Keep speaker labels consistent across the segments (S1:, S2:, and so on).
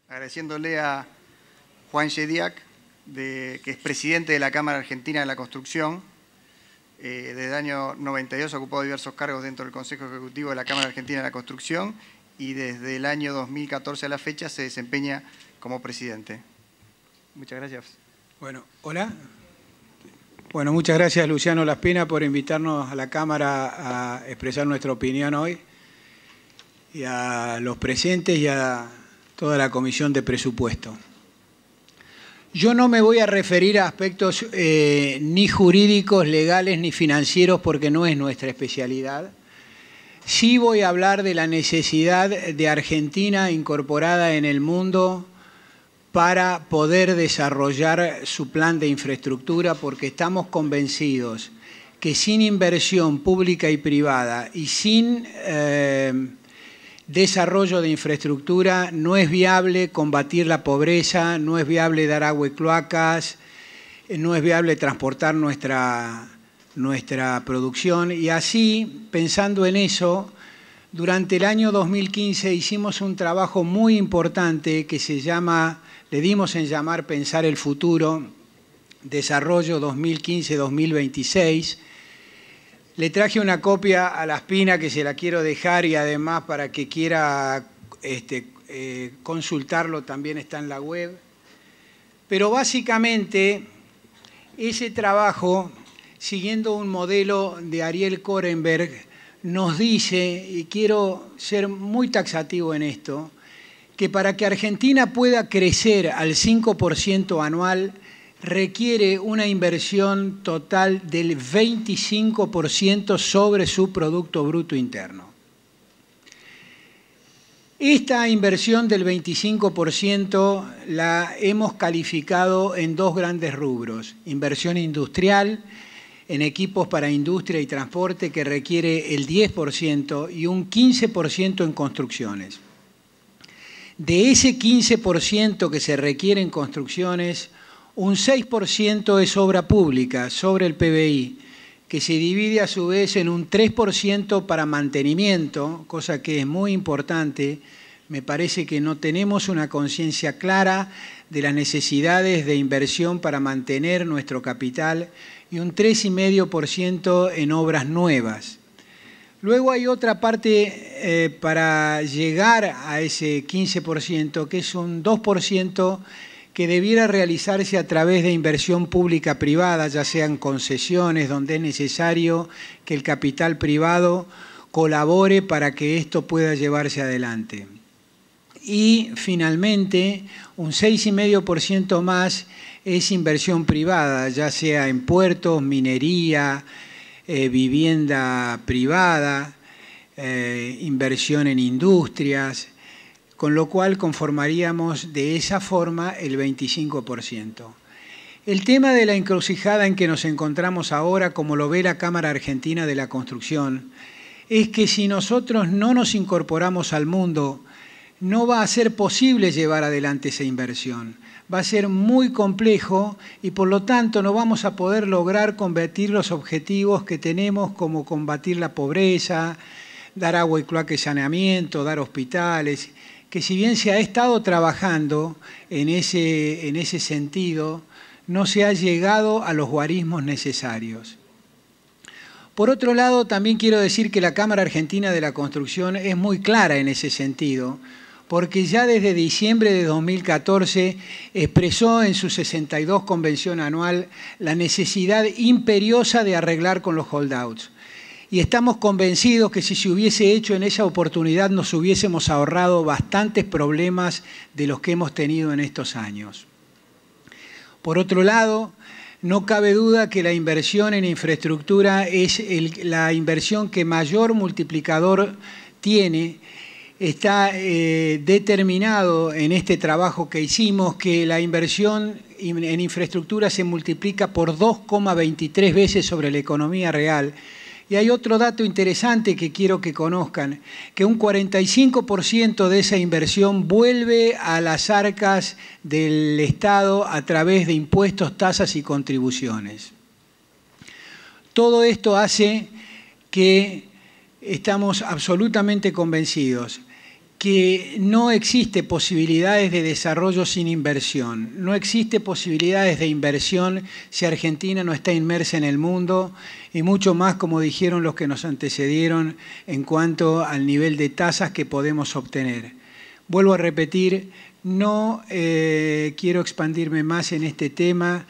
S1: agradeciéndole a Juan Yediak, que es presidente de la Cámara Argentina de la Construcción. Desde el año 92 ha ocupado diversos cargos dentro del Consejo Ejecutivo de la Cámara Argentina de la Construcción y desde el año 2014 a la fecha se desempeña como presidente. Muchas gracias.
S2: Bueno, hola. Bueno, muchas gracias Luciano Laspina por invitarnos a la Cámara a expresar nuestra opinión hoy, y a los presentes y a toda la Comisión de Presupuesto. Yo no me voy a referir a aspectos ni jurídicos, legales, ni financieros, porque no es nuestra especialidad. Sí voy a hablar de la necesidad de Argentina incorporada en el mundo para poder desarrollar su plan de infraestructura, porque estamos convencidos que sin inversión pública y privada y sin desarrollo de infraestructura no es viable combatir la pobreza, no es viable dar agua y cloacas, no es viable transportar nuestra producción. Y así, pensando en eso, durante el año 2015 hicimos un trabajo muy importante que se llama, le dimos en llamar Pensar el Futuro, Desarrollo 2015-2026. Le traje una copia a Laspina que se la quiero dejar, y además para que quiera consultarlo también está en la web. Pero básicamente ese trabajo, siguiendo un modelo de Ariel Korenberg, nos dice, y quiero ser muy taxativo en esto, que para que Argentina pueda crecer al 5% anual, requiere una inversión total del 25% sobre su Producto Bruto Interno. Esta inversión del 25% la hemos calificado en dos grandes rubros: inversión industrial, en equipos para industria y transporte, que requiere el 10%, y un 15% en construcciones. De ese 15% que se requiere en construcciones, un 6% es obra pública sobre el PBI, que se divide a su vez en un 3% para mantenimiento, cosa que es muy importante. Me parece que no tenemos una conciencia clara de las necesidades de inversión para mantener nuestro capital, y un 3,5% en obras nuevas. Luego hay otra parte para llegar a ese 15%, que es un 2%, que debiera realizarse a través de inversión pública privada, ya sean concesiones, donde es necesario que el capital privado colabore para que esto pueda llevarse adelante. Y finalmente, un 6,5% más es inversión privada, ya sea en puertos, minería, vivienda privada, inversión en industrias, con lo cual conformaríamos de esa forma el 25%. El tema de la encrucijada en que nos encontramos ahora, como lo ve la Cámara Argentina de la Construcción, es que si nosotros no nos incorporamos al mundo, no va a ser posible llevar adelante esa inversión. Va a ser muy complejo y por lo tanto no vamos a poder lograr combatir los objetivos que tenemos, como combatir la pobreza, dar agua y cloaca y saneamiento, dar hospitales, que si bien se ha estado trabajando en ese sentido, no se ha llegado a los guarismos necesarios. Por otro lado, también quiero decir que la Cámara Argentina de la Construcción es muy clara en ese sentido, porque ya desde diciembre de 2014 expresó en su 62 convención anual la necesidad imperiosa de arreglar con los holdouts. Y estamos convencidos que si se hubiese hecho en esa oportunidad nos hubiésemos ahorrado bastantes problemas de los que hemos tenido en estos años. Por otro lado, no cabe duda que la inversión en infraestructura es la inversión que mayor multiplicador tiene. Está determinado en este trabajo que hicimos que la inversión en infraestructura se multiplica por 2,23 veces sobre la economía real. Y hay otro dato interesante que quiero que conozcan, que un 45% de esa inversión vuelve a las arcas del Estado a través de impuestos, tasas y contribuciones. Todo esto hace que estamos absolutamente convencidos que no existe posibilidades de desarrollo sin inversión. No existe posibilidades de inversión si Argentina no está inmersa en el mundo y mucho más, como dijeron los que nos antecedieron, en cuanto al nivel de tasas que podemos obtener. Vuelvo a repetir, no quiero expandirme más en este tema.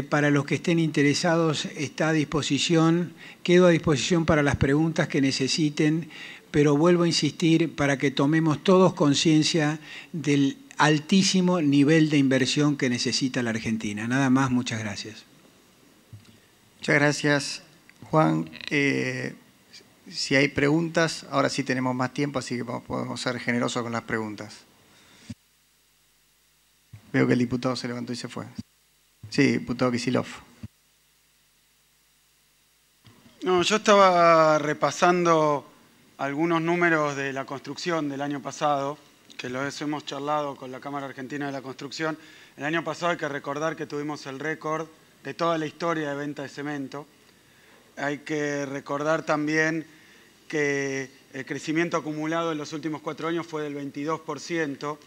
S2: Para los que estén interesados está a disposición, quedo a disposición para las preguntas que necesiten, pero vuelvo a insistir para que tomemos todos conciencia del altísimo nivel de inversión que necesita la Argentina. Nada más, muchas gracias.
S1: Muchas gracias, Juan. Si hay preguntas, ahora sí tenemos más tiempo, así que podemos ser generosos con las preguntas. Veo que el diputado se levantó y se fue. Sí, diputado Kicillof.
S3: No, yo estaba repasando algunos números de la construcción del año pasado, que los hemos charlado con la Cámara Argentina de la Construcción. El año pasado hay que recordar que tuvimos el récord de toda la historia de venta de cemento. Hay que recordar también que el crecimiento acumulado en los últimos 4 años fue del 22%,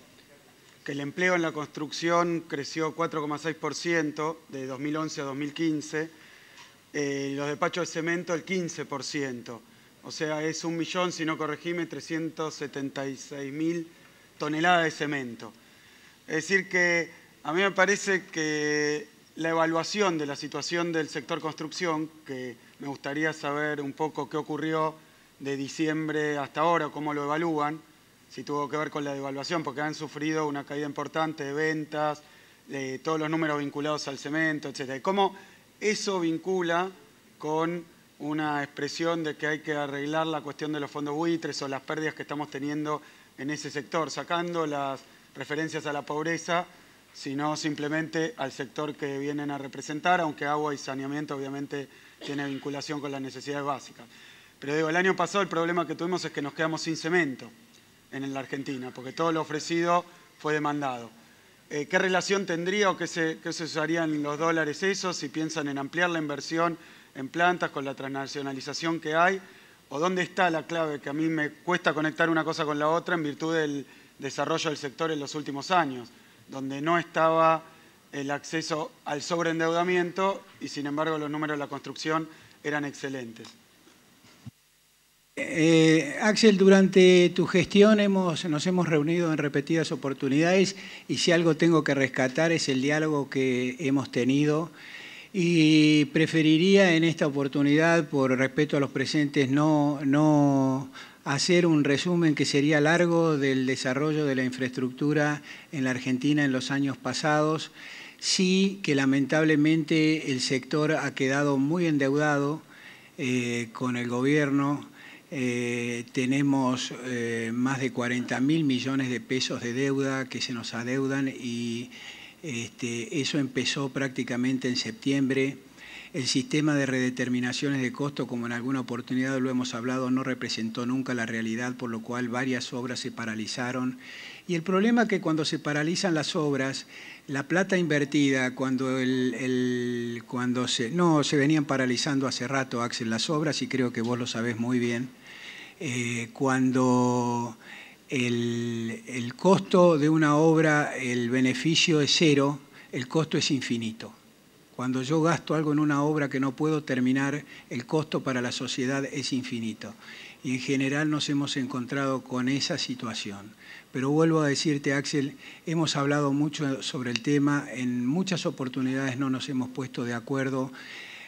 S3: que el empleo en la construcción creció 4,6% de 2011 a 2015, los despachos de cemento el 15%. O sea, es 1.000.000, si no corregime, 376.000 toneladas de cemento. Es decir que a mí me parece que la evaluación de la situación del sector construcción, que me gustaría saber un poco qué ocurrió de diciembre hasta ahora, cómo lo evalúan, si tuvo que ver con la devaluación, porque han sufrido una caída importante de ventas, de todos los números vinculados al cemento, etc. Y cómo eso vincula con una expresión de que hay que arreglar la cuestión de los fondos buitres o las pérdidas que estamos teniendo en ese sector, sacando las referencias a la pobreza, sino simplemente al sector que vienen a representar, aunque agua y saneamiento obviamente tiene vinculación con las necesidades básicas. Pero digo, el año pasado el problema que tuvimos es que nos quedamos sin cemento en la Argentina, porque todo lo ofrecido fue demandado. ¿Qué relación tendría o qué se usarían los dólares esos si piensan en ampliar la inversión en plantas con la transnacionalización que hay? ¿O dónde está la clave que a mí me cuesta conectar una cosa con la otra en virtud del desarrollo del sector en los últimos años, donde no estaba el acceso al sobreendeudamiento y sin embargo los números de la construcción eran excelentes?
S2: Axel, durante tu gestión nos hemos reunido en repetidas oportunidades y si algo tengo que rescatar es el diálogo que hemos tenido y preferiría en esta oportunidad, por respeto a los presentes, no hacer un resumen que sería largo del desarrollo de la infraestructura en la Argentina en los años pasados. Sí que lamentablemente el sector ha quedado muy endeudado con el gobierno. Tenemos más de 40.000 millones de pesos de deuda que se nos adeudan y eso empezó prácticamente en septiembre. El sistema de redeterminaciones de costo, como en alguna oportunidad lo hemos hablado, no representó nunca la realidad, por lo cual varias obras se paralizaron. Y el problema es que cuando se paralizan las obras, la plata invertida, cuando se venían paralizando hace rato, Axel, las obras, y creo que vos lo sabés muy bien, cuando el costo de una obra, el beneficio es cero, el costo es infinito. Cuando yo gasto algo en una obra que no puedo terminar, el costo para la sociedad es infinito. Y en general nos hemos encontrado con esa situación. Pero vuelvo a decirte, Axel, hemos hablado mucho sobre el tema, en muchas oportunidades no nos hemos puesto de acuerdo.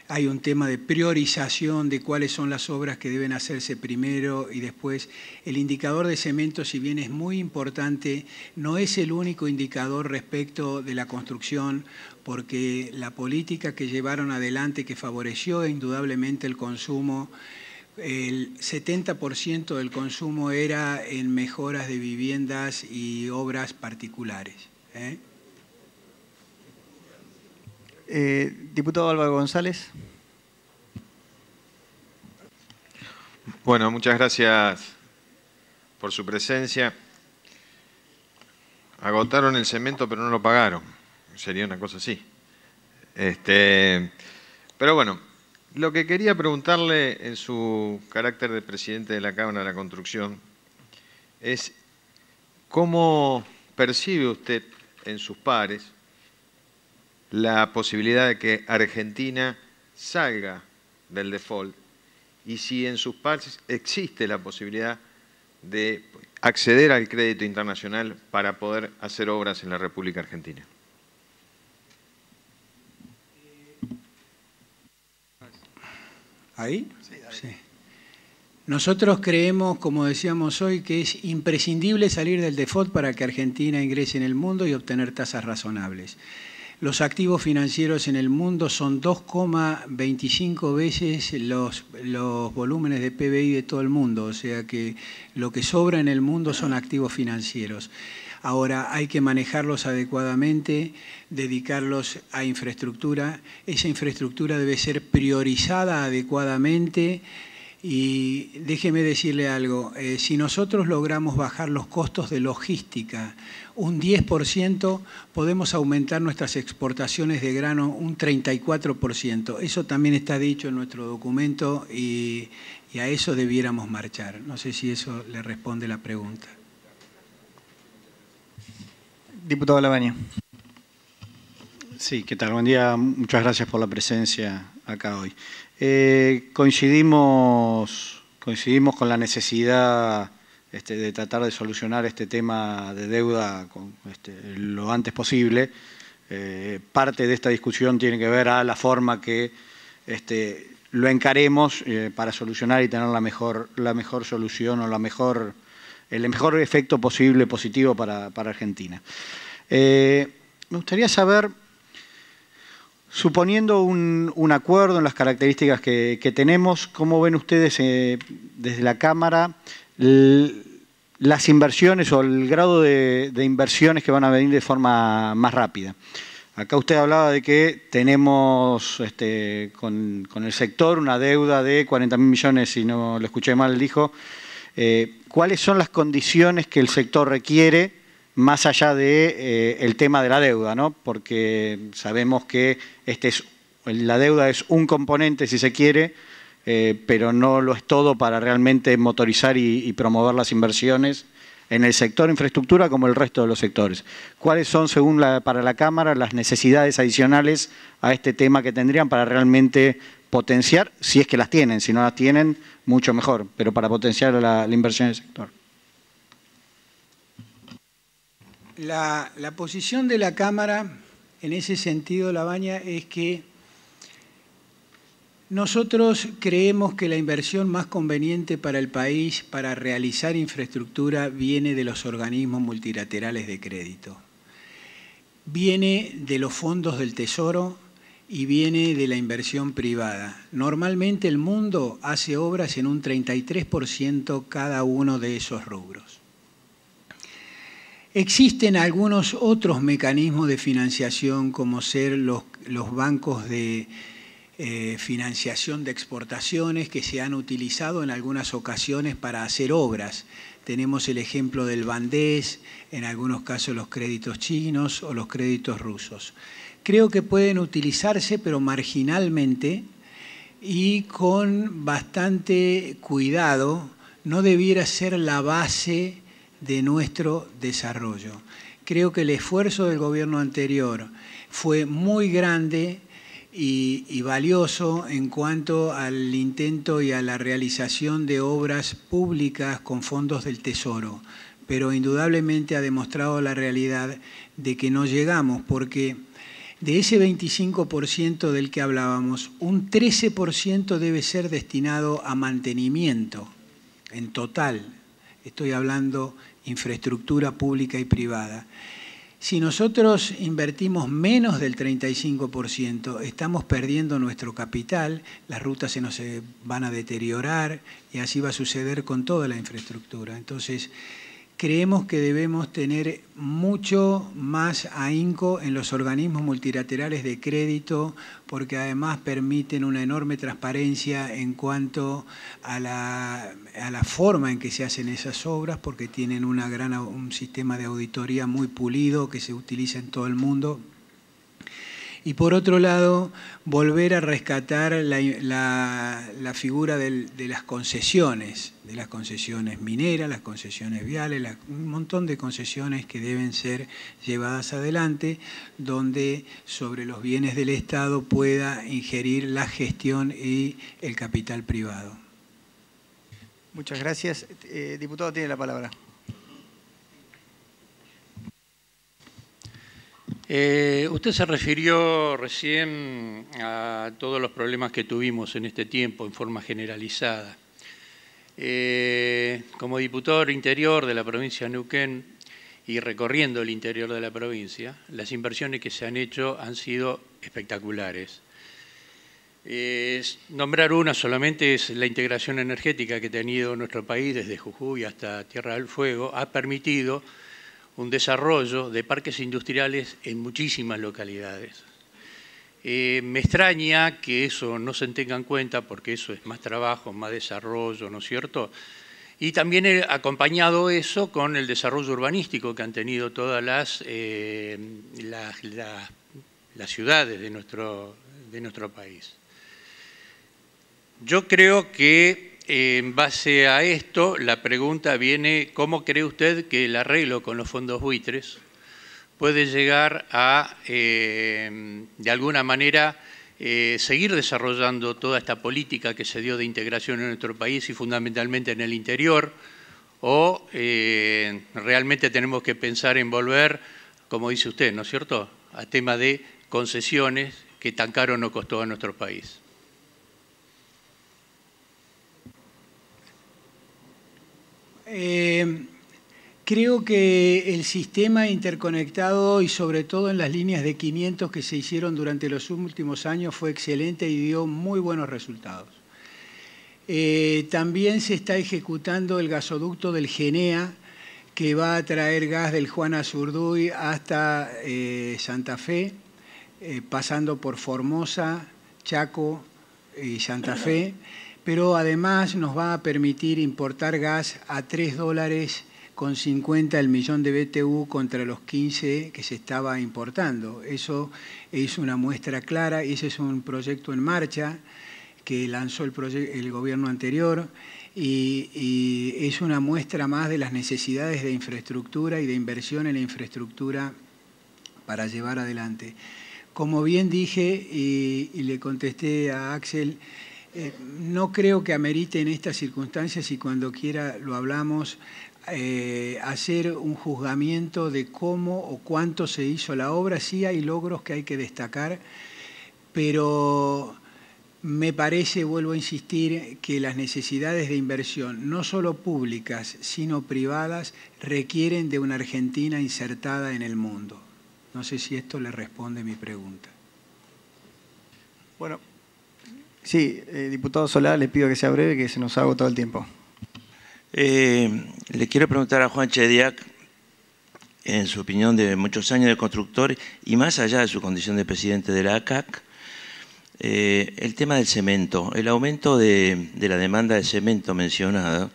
S2: Hay un tema de priorización de cuáles son las obras que deben hacerse primero y después. El indicador de cemento, si bien es muy importante, no es el único indicador respecto de la construcción, porque la política que llevaron adelante, que favoreció indudablemente el consumo, el 70% del consumo era en mejoras de viviendas y obras particulares.
S1: Diputado Álvaro González.
S4: Bueno, muchas gracias por su presencia. Agotaron el cemento pero no lo pagaron. Sería una cosa así. Pero bueno, lo que quería preguntarle en su carácter de presidente de la Cámara de la Construcción es ¿cómo percibe usted en sus pares la posibilidad de que Argentina salga del default? Y si en sus pares existe la posibilidad de acceder al crédito internacional para poder hacer obras en la República Argentina.
S2: ¿Ahí? Sí. Nosotros creemos, como decíamos hoy, que es imprescindible salir del default para que Argentina ingrese en el mundo y obtener tasas razonables. Los activos financieros en el mundo son 2,25 veces los volúmenes de PBI de todo el mundo, o sea que lo que sobra en el mundo son activos financieros. Ahora hay que manejarlos adecuadamente, dedicarlos a infraestructura. Esa infraestructura debe ser priorizada adecuadamente. Y déjeme decirle algo, si nosotros logramos bajar los costos de logística un 10%, podemos aumentar nuestras exportaciones de grano un 34%. Eso también está dicho en nuestro documento y a eso debiéramos marchar. No sé si eso le responde la pregunta.
S1: Diputado Lavagna.
S5: Sí, ¿qué tal? Buen día. Muchas gracias por la presencia acá hoy. Coincidimos con la necesidad de tratar de solucionar este tema de deuda lo antes posible. Parte de esta discusión tiene que ver a la forma que lo encaremos para solucionar y tener la mejor solución o el mejor efecto posible positivo para Argentina. Me gustaría saber, suponiendo un acuerdo en las características que tenemos, ¿cómo ven ustedes desde la Cámara las inversiones o el grado de inversiones que van a venir de forma más rápida? Acá usted hablaba de que tenemos con el sector una deuda de 40.000 millones, si no lo escuché mal, dijo. ¿Cuáles son las condiciones que el sector requiere más allá del tema de la deuda, ¿no? Porque sabemos que la deuda es un componente, si se quiere, pero no lo es todo para realmente motorizar y promover las inversiones en el sector infraestructura como el resto de los sectores. ¿Cuáles son, para la Cámara, las necesidades adicionales a este tema que tendrían para realmente potenciar, si es que las tienen? Si no las tienen, mucho mejor, pero para potenciar la inversión en el sector.
S2: La posición de la Cámara, en ese sentido, Lavagna, es que nosotros creemos que la inversión más conveniente para el país para realizar infraestructura viene de los organismos multilaterales de crédito. Viene de los fondos del Tesoro y viene de la inversión privada. Normalmente el mundo hace obras en un 33% cada uno de esos rubros. Existen algunos otros mecanismos de financiación, como ser los bancos de financiación de exportaciones, que se han utilizado en algunas ocasiones para hacer obras. Tenemos el ejemplo del Bandés, en algunos casos los créditos chinos o los créditos rusos. Creo que pueden utilizarse, pero marginalmente y con bastante cuidado. No debiera ser la base de nuestro desarrollo. Creo que el esfuerzo del gobierno anterior fue muy grande y valioso en cuanto al intento y a la realización de obras públicas con fondos del Tesoro, pero indudablemente ha demostrado la realidad de que no llegamos, porque de ese 25% del que hablábamos, un 13% debe ser destinado a mantenimiento en total. Estoy hablando infraestructura pública y privada. Si nosotros invertimos menos del 35%, estamos perdiendo nuestro capital, las rutas se nos van a deteriorar y así va a suceder con toda la infraestructura. Entonces, creemos que debemos tener mucho más ahínco en los organismos multilaterales de crédito, porque además permiten una enorme transparencia en cuanto a la forma en que se hacen esas obras, porque tienen un sistema de auditoría muy pulido que se utiliza en todo el mundo. Y por otro lado, volver a rescatar la figura de las concesiones mineras, las concesiones viales, un montón de concesiones que deben ser llevadas adelante, donde sobre los bienes del Estado pueda ingerir la gestión y el capital privado.
S1: Muchas gracias. Diputado, tiene la palabra.
S6: Usted se refirió recién a todos los problemas que tuvimos en este tiempo en forma generalizada. Como diputado interior de la provincia de Neuquén y recorriendo el interior de la provincia, las inversiones que se han hecho han sido espectaculares. Nombrar una solamente es la integración energética que ha tenido nuestro país desde Jujuy hasta Tierra del Fuego, ha permitido un desarrollo de parques industriales en muchísimas localidades. Me extraña que eso no se tenga en cuenta porque eso es más trabajo, más desarrollo, ¿no es cierto? Y también he acompañado eso con el desarrollo urbanístico que han tenido todas las ciudades de nuestro país. Yo creo que en base a esto, la pregunta viene, ¿cómo cree usted que el arreglo con los fondos buitres puede llegar a, de alguna manera, seguir desarrollando toda esta política que se dio de integración en nuestro país y fundamentalmente en el interior? ¿O realmente tenemos que pensar en volver, como dice usted, ¿no es cierto?, a tema de concesiones que tan caro nos costó a nuestro país?
S2: Creo que el sistema interconectado y sobre todo en las líneas de 500 que se hicieron durante los últimos años fue excelente y dio muy buenos resultados. También se está ejecutando el gasoducto del Genea, que va a traer gas del Juan Azurduy hasta Santa Fe, pasando por Formosa, Chaco y Santa Fe, pero además nos va a permitir importar gas a $3,50 el millón de BTU contra los 15 que se estaba importando. Eso es una muestra clara y ese es un proyecto en marcha que lanzó el gobierno anterior y es una muestra más de las necesidades de infraestructura y de inversión en la infraestructura para llevar adelante. Como bien dije y le contesté a Axel, no creo que amerite en estas circunstancias, y cuando quiera lo hablamos, hacer un juzgamiento de cómo o cuánto se hizo la obra. Sí hay logros que hay que destacar, pero me parece, vuelvo a insistir, que las necesidades de inversión, no solo públicas, sino privadas, requieren de una Argentina insertada en el mundo. No sé si esto le responde mi pregunta.
S1: Bueno, sí, diputado Solá, le pido que sea breve, que se nos ha agotado el tiempo.
S7: Le quiero preguntar a Juan Chediak, en su opinión de muchos años de constructor y más allá de su condición de presidente de la ACAC, el tema del cemento, el aumento de la demanda de cemento mencionada.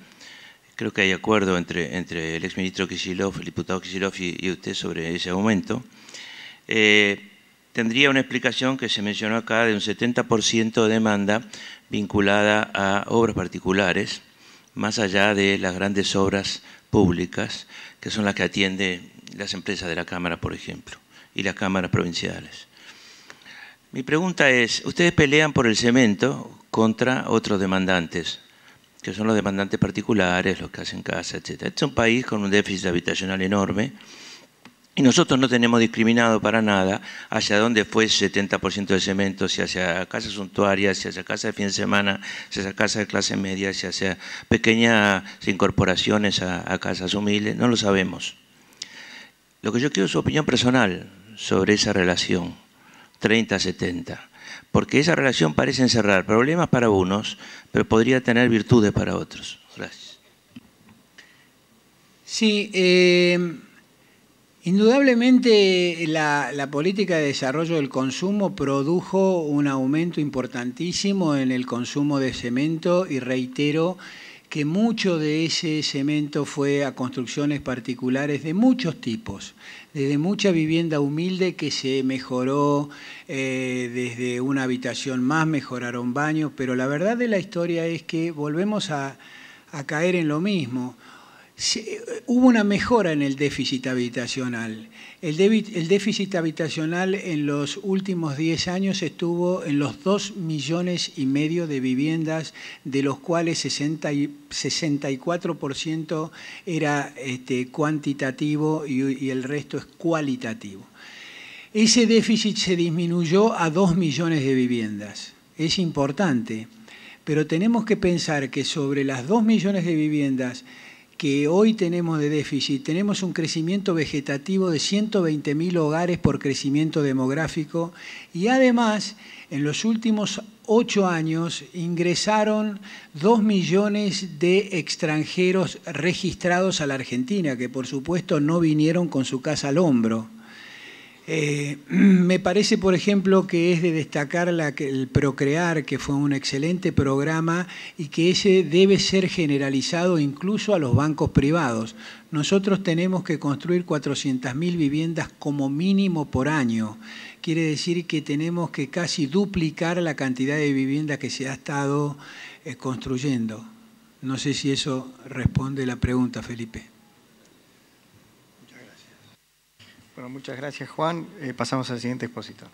S7: Creo que hay acuerdo entre el exministro Kicillof, el diputado Kicillof y usted sobre ese aumento. Tendría una explicación que se mencionó acá de un 70% de demanda vinculada a obras particulares, más allá de las grandes obras públicas, que son las que atienden las empresas de la Cámara, por ejemplo, y las cámaras provinciales. Mi pregunta es, ustedes pelean por el cemento contra otros demandantes, que son los demandantes particulares, los que hacen casa, etc. Este es un país con un déficit habitacional enorme, y nosotros no tenemos discriminado para nada hacia dónde fue ese 70% de cemento, si hacia casas suntuarias, si hacia casas de fin de semana, si hacia casas de clase media, si hacia pequeñas incorporaciones a casas humildes, no lo sabemos. Lo que yo quiero es su opinión personal sobre esa relación, 30-70, porque esa relación parece encerrar problemas para unos, pero podría tener virtudes para otros. Gracias.
S2: Sí, indudablemente la política de desarrollo del consumo produjo un aumento importantísimo en el consumo de cemento y reitero que mucho de ese cemento fue a construcciones particulares de muchos tipos, desde mucha vivienda humilde que se mejoró, desde una habitación más mejoraron baños, pero la verdad de la historia es que volvemos a caer en lo mismo. Hubo una mejora en el déficit habitacional. El déficit habitacional en los últimos 10 años estuvo en los 2,5 millones de viviendas, de los cuales 64% era cuantitativo y el resto es cualitativo. Ese déficit se disminuyó a 2 millones de viviendas. Es importante, pero tenemos que pensar que sobre las 2 millones de viviendas que hoy tenemos de déficit, tenemos un crecimiento vegetativo de 120.000 hogares por crecimiento demográfico y además en los últimos 8 años ingresaron 2 millones de extranjeros registrados a la Argentina, que por supuesto no vinieron con su casa al hombro. Me parece, por ejemplo, que es de destacar el Procrear, que fue un excelente programa y que ese debe ser generalizado incluso a los bancos privados. Nosotros tenemos que construir 400.000 viviendas como mínimo por año. Quiere decir que tenemos que casi duplicar la cantidad de viviendas que se ha estado construyendo. No sé si eso responde la pregunta, Felipe.
S1: Bueno, muchas gracias, Juan. Pasamos al siguiente expositor.